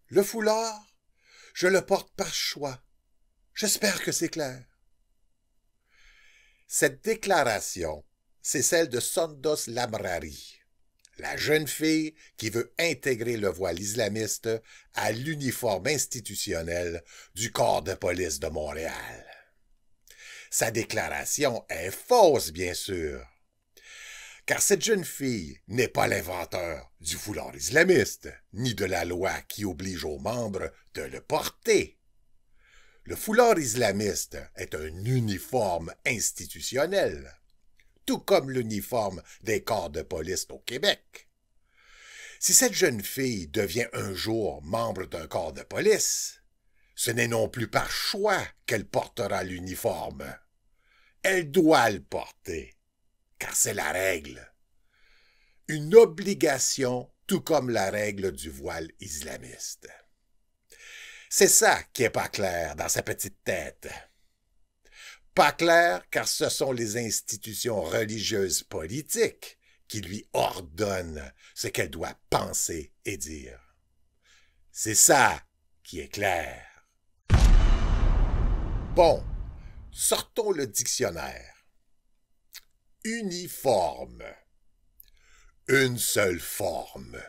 Le foulard, je le porte par choix. J'espère que c'est clair. Cette déclaration, c'est celle de Sondos Lamrari, la jeune fille qui veut intégrer le voile islamiste à l'uniforme institutionnel du corps de police de Montréal. Sa déclaration est fausse, bien sûr, car cette jeune fille n'est pas l'inventeur du foulard islamiste, ni de la loi qui oblige aux membres de le porter. Le foulard islamiste est un uniforme institutionnel, tout comme l'uniforme des corps de police au Québec. Si cette jeune fille devient un jour membre d'un corps de police, ce n'est non plus par choix qu'elle portera l'uniforme. Elle doit le porter, car c'est la règle. Une obligation, tout comme la règle du voile islamiste. C'est ça qui n'est pas clair dans sa petite tête. Pas clair car ce sont les institutions religieuses politiques qui lui ordonnent ce qu'elle doit penser et dire. C'est ça qui est clair. Bon, sortons le dictionnaire. Uniforme. Une seule forme.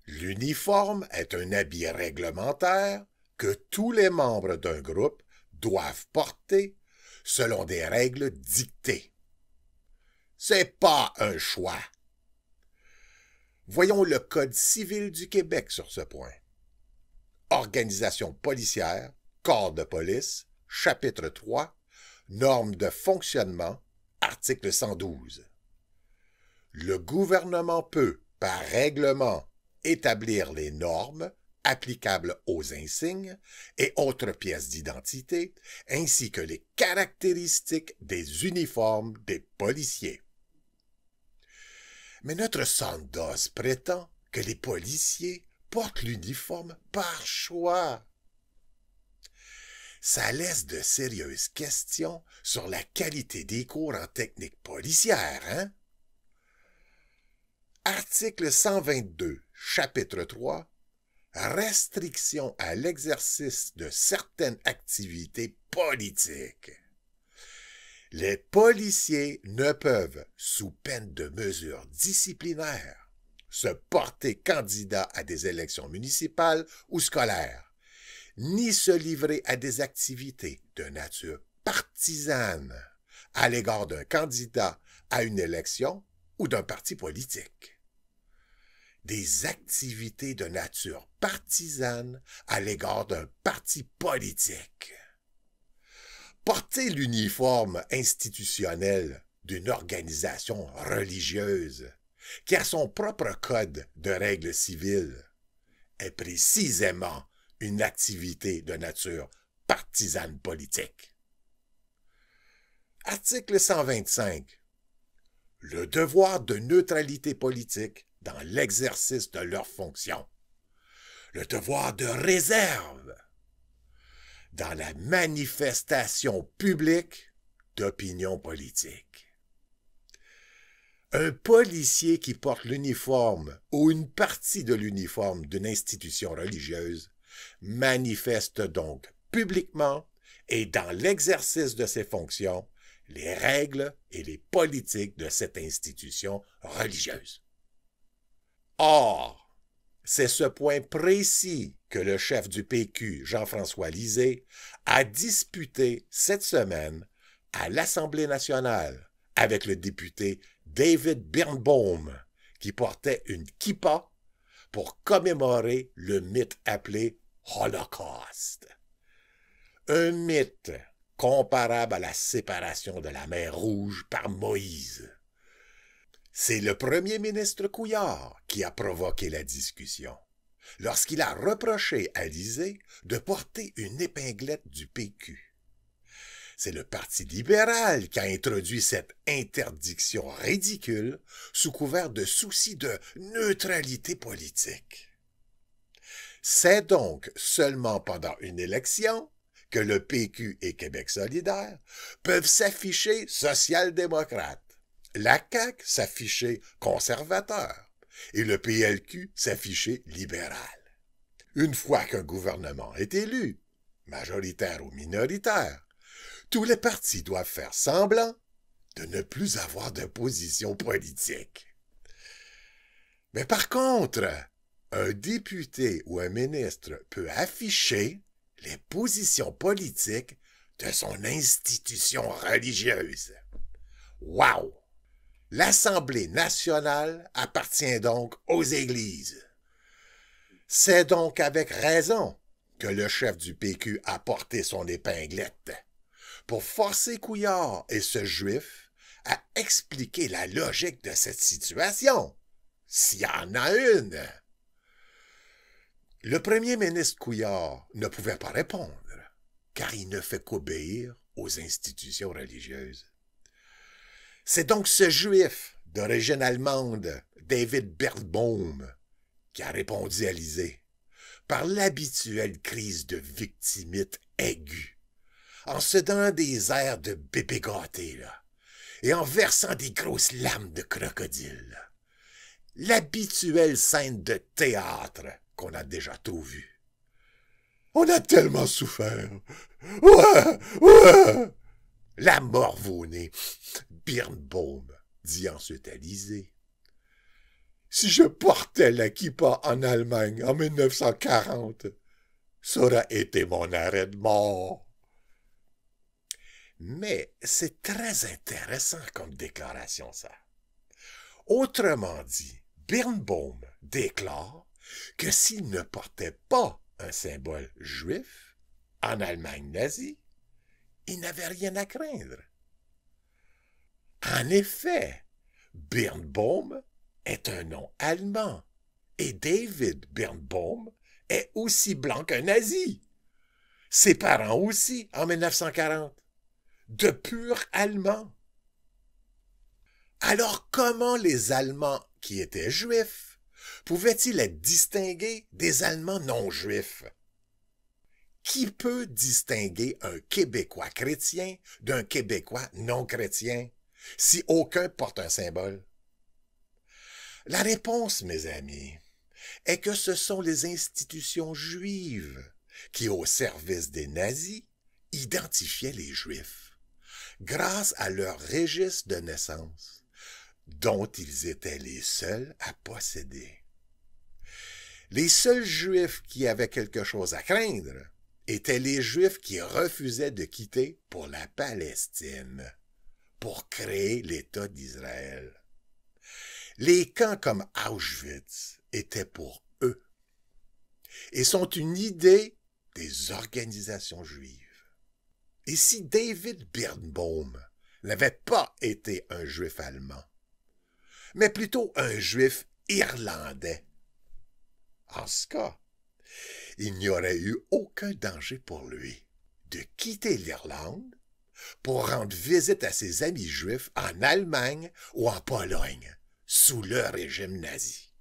L'uniforme est un habit réglementaire que tous les membres d'un groupe doivent porter selon des règles dictées. C'est pas un choix. Voyons le Code civil du Québec sur ce point. Organisation policière, corps de police, chapitre 3, normes de fonctionnement, article 112. Le gouvernement peut, par règlement, établir les normes applicables aux insignes et autres pièces d'identité, ainsi que les caractéristiques des uniformes des policiers. Mais notre Sondos prétend que les policiers portent l'uniforme par choix. Ça laisse de sérieuses questions sur la qualité des cours en technique policière, hein? Article 122, chapitre 3, restriction à l'exercice de certaines activités politiques. Les policiers ne peuvent, sous peine de mesures disciplinaires, se porter candidat à des élections municipales ou scolaires, ni se livrer à des activités de nature partisane à l'égard d'un candidat à une élection ou d'un parti politique. Des activités de nature partisane à l'égard d'un parti politique. Porter l'uniforme institutionnel d'une organisation religieuse qui a son propre code de règles civiles est précisément une activité de nature partisane politique. Article 125. Le devoir de neutralité politique dans l'exercice de leurs fonctions. Le devoir de réserve dans la manifestation publique d'opinion politique. Un policier qui porte l'uniforme ou une partie de l'uniforme d'une institution religieuse manifeste donc publiquement et dans l'exercice de ses fonctions les règles et les politiques de cette institution religieuse. Or, c'est ce point précis que le chef du PQ, Jean-François Lisée, a disputé cette semaine à l'Assemblée nationale avec le député David Birnbaum, qui portait une kippa pour commémorer le mythe appelé Holocauste. Un mythe comparable à la séparation de la mer Rouge par Moïse. C'est le premier ministre Couillard qui a provoqué la discussion, lorsqu'il a reproché à Lisée de porter une épinglette du PQ. C'est le Parti libéral qui a introduit cette interdiction ridicule sous couvert de soucis de neutralité politique. C'est donc seulement pendant une élection que le PQ et Québec solidaire peuvent s'afficher social-démocrates, la CAQ s'afficher conservateur et le PLQ s'afficher libéral. Une fois qu'un gouvernement est élu, majoritaire ou minoritaire, tous les partis doivent faire semblant de ne plus avoir de position politique. Mais par contre, un député ou un ministre peut afficher les positions politiques de son institution religieuse. Wow! L'Assemblée nationale appartient donc aux églises. C'est donc avec raison que le chef du PQ a porté son épinglette pour forcer Couillard et ce juif à expliquer la logique de cette situation, s'il y en a une. Le premier ministre Couillard ne pouvait pas répondre, car il ne fait qu'obéir aux institutions religieuses. C'est donc ce juif d'origine allemande, David Birnbaum, qui a répondu à l'Élysée, par l'habituelle crise de victimite aiguë, en se donnant des airs de bébé gâté, là, et en versant des grosses larmes de crocodile. L'habituelle scène de théâtre qu'on a déjà tout vu. On a tellement souffert. Ouais, ouais. La morve-au-nez, Birnbaum dit ensuite à l'Élysée. Si je portais la kippa en Allemagne en 1940, ça aurait été mon arrêt de mort. Mais c'est très intéressant comme déclaration, ça. Autrement dit, Birnbaum déclare que s'il ne portait pas un symbole juif en Allemagne nazie, il n'avait rien à craindre. En effet, Birnbaum est un nom allemand et David Birnbaum est aussi blanc qu'un nazi. Ses parents aussi, en 1940, de purs Allemands. Alors comment les Allemands qui étaient juifs pouvaient-ils être distingués des Allemands non juifs? Qui peut distinguer un Québécois chrétien d'un Québécois non chrétien si aucun porte un symbole? La réponse, mes amis, est que ce sont les institutions juives qui, au service des nazis, identifiaient les Juifs, grâce à leur registre de naissance, dont ils étaient les seuls à posséder. Les seuls Juifs qui avaient quelque chose à craindre étaient les Juifs qui refusaient de quitter pour la Palestine, pour créer l'État d'Israël. Les camps comme Auschwitz étaient pour eux et sont une idée des organisations juives. Et si David Birnbaum n'avait pas été un juif allemand, mais plutôt un juif irlandais, en ce cas, il n'y aurait eu aucun danger pour lui de quitter l'Irlande pour rendre visite à ses amis juifs en Allemagne ou en Pologne, sous le régime nazi.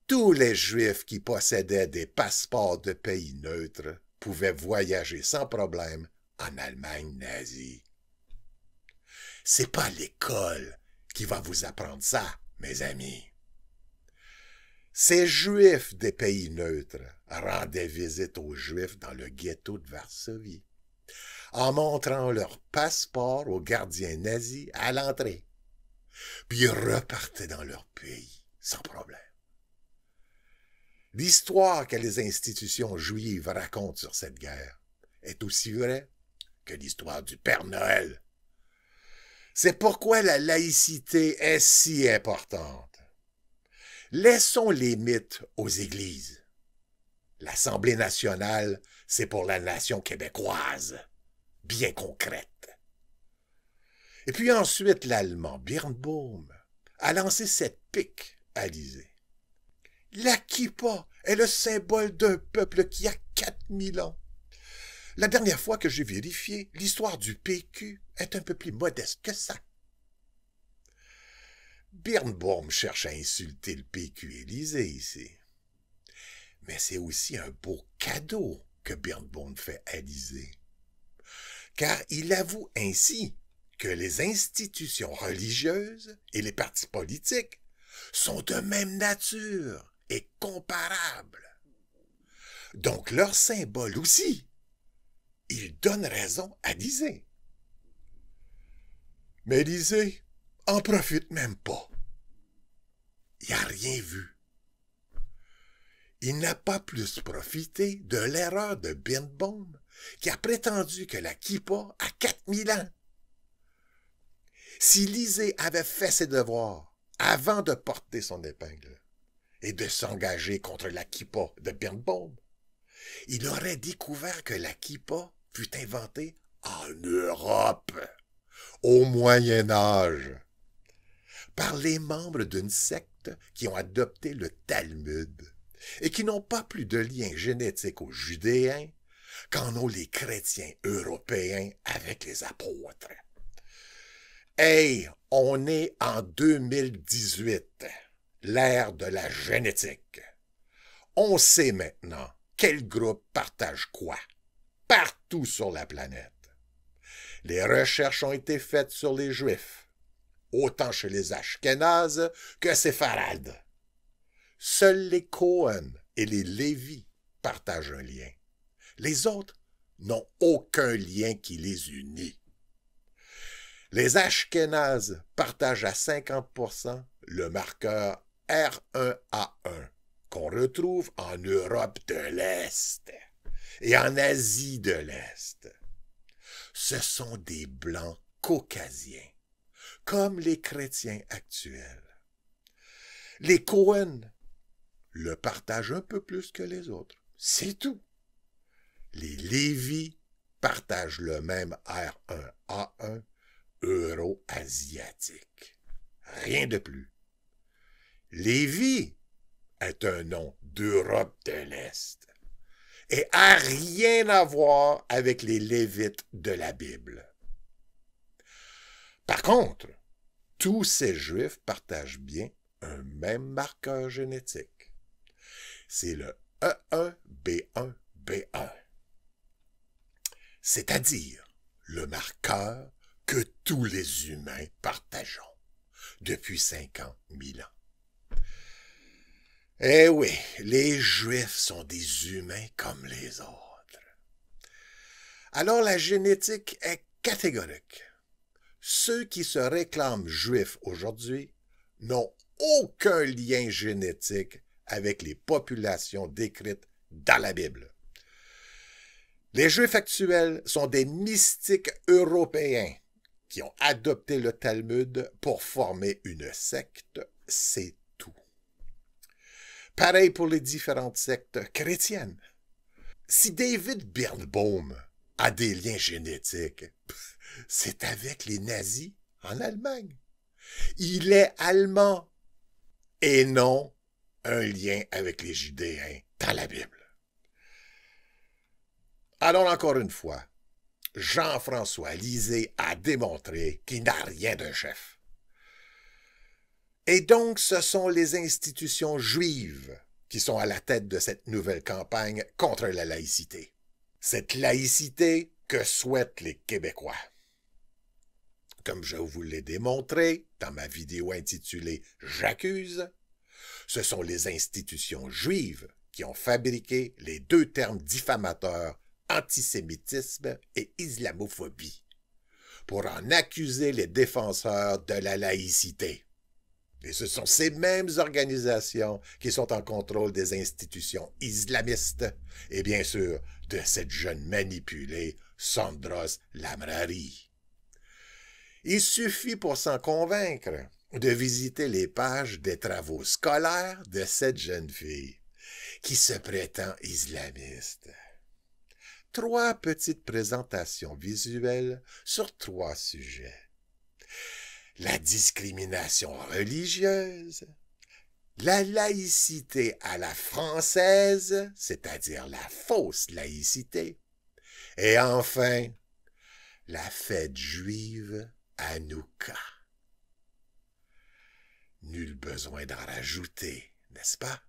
Tous les Juifs qui possédaient des passeports de pays neutres pouvaient voyager sans problème en Allemagne nazie. C'est pas l'école qui va vous apprendre ça, mes amis. Ces Juifs des pays neutres rendaient visite aux Juifs dans le ghetto de Varsovie, en montrant leur passeport aux gardiens nazis à l'entrée. Puis ils repartaient dans leur pays, sans problème. L'histoire que les institutions juives racontent sur cette guerre est aussi vraie que l'histoire du Père Noël. C'est pourquoi la laïcité est si importante. Laissons les mythes aux églises. L'Assemblée nationale, c'est pour la nation québécoise, bien concrète. Et puis ensuite, l'Allemand Birnbaum a lancé cette pique à l'Élysée. La kippa est le symbole d'un peuple qui a 4000 ans. La dernière fois que j'ai vérifié, l'histoire du PQ est un peu plus modeste que ça. Birnbaum cherche à insulter le PQ Élysée ici. Mais c'est aussi un beau cadeau que Birnbaum fait à l'Élysée. Car il avoue ainsi que les institutions religieuses et les partis politiques sont de même nature et incomparable. Donc leur symbole aussi, il donne raison à Lisée. Mais Lisée en profite même pas. Il n'a rien vu. Il n'a pas plus profité de l'erreur de Birnbaum qui a prétendu que la kippa a 4000 ans. Si Lisée avait fait ses devoirs avant de porter son épingle et de s'engager contre la kippa de Birnbaum, il aurait découvert que la kippa fut inventée en Europe, au Moyen Âge, par les membres d'une secte qui ont adopté le Talmud et qui n'ont pas plus de lien génétique aux Judéens qu'en ont les chrétiens européens avec les apôtres. Hey, on est en 2018, l'ère de la génétique. On sait maintenant quel groupe partage quoi, partout sur la planète. Les recherches ont été faites sur les Juifs, autant chez les Ashkénazes que séfarades. Seuls les Cohen et les Lévi partagent un lien. Les autres n'ont aucun lien qui les unit. Les Ashkénazes partagent à 50% le marqueur R1A1 qu'on retrouve en Europe de l'Est et en Asie de l'Est. Ce sont des Blancs caucasiens, comme les chrétiens actuels. Les Cohen le partagent un peu plus que les autres, c'est tout. Les Lévi partagent le même R1A1 euro-asiatique. Rien de plus. Lévi est un nom d'Europe de l'Est et a rien à voir avec les Lévites de la Bible. Par contre, tous ces Juifs partagent bien un même marqueur génétique. C'est le E1B1B1, c'est-à-dire le marqueur que tous les humains partageons depuis 50 000 ans. Eh oui, les Juifs sont des humains comme les autres. Alors la génétique est catégorique. Ceux qui se réclament juifs aujourd'hui n'ont aucun lien génétique avec les populations décrites dans la Bible. Les Juifs actuels sont des mystiques européens qui ont adopté le Talmud pour former une secte, c'est tout. Pareil pour les différentes sectes chrétiennes. Si David Birnbaum a des liens génétiques, c'est avec les nazis en Allemagne. Il est allemand et non un lien avec les Judéens dans la Bible. Alors encore une fois, Jean-François Lisée a démontré qu'il n'a rien d'un chef. Et donc ce sont les institutions juives qui sont à la tête de cette nouvelle campagne contre la laïcité. Cette laïcité que souhaitent les Québécois. Comme je vous l'ai démontré dans ma vidéo intitulée « J'accuse », ce sont les institutions juives qui ont fabriqué les deux termes diffamateurs antisémitisme et islamophobie pour en accuser les défenseurs de la laïcité. Et ce sont ces mêmes organisations qui sont en contrôle des institutions islamistes et bien sûr de cette jeune manipulée Sandros Lamrari. Il suffit pour s'en convaincre de visiter les pages des travaux scolaires de cette jeune fille qui se prétend islamiste. 3 petites présentations visuelles sur 3 sujets. La discrimination religieuse, la laïcité à la française, c'est-à-dire la fausse laïcité, et enfin, la fête juive Hanouka. Nul besoin d'en rajouter, n'est-ce pas?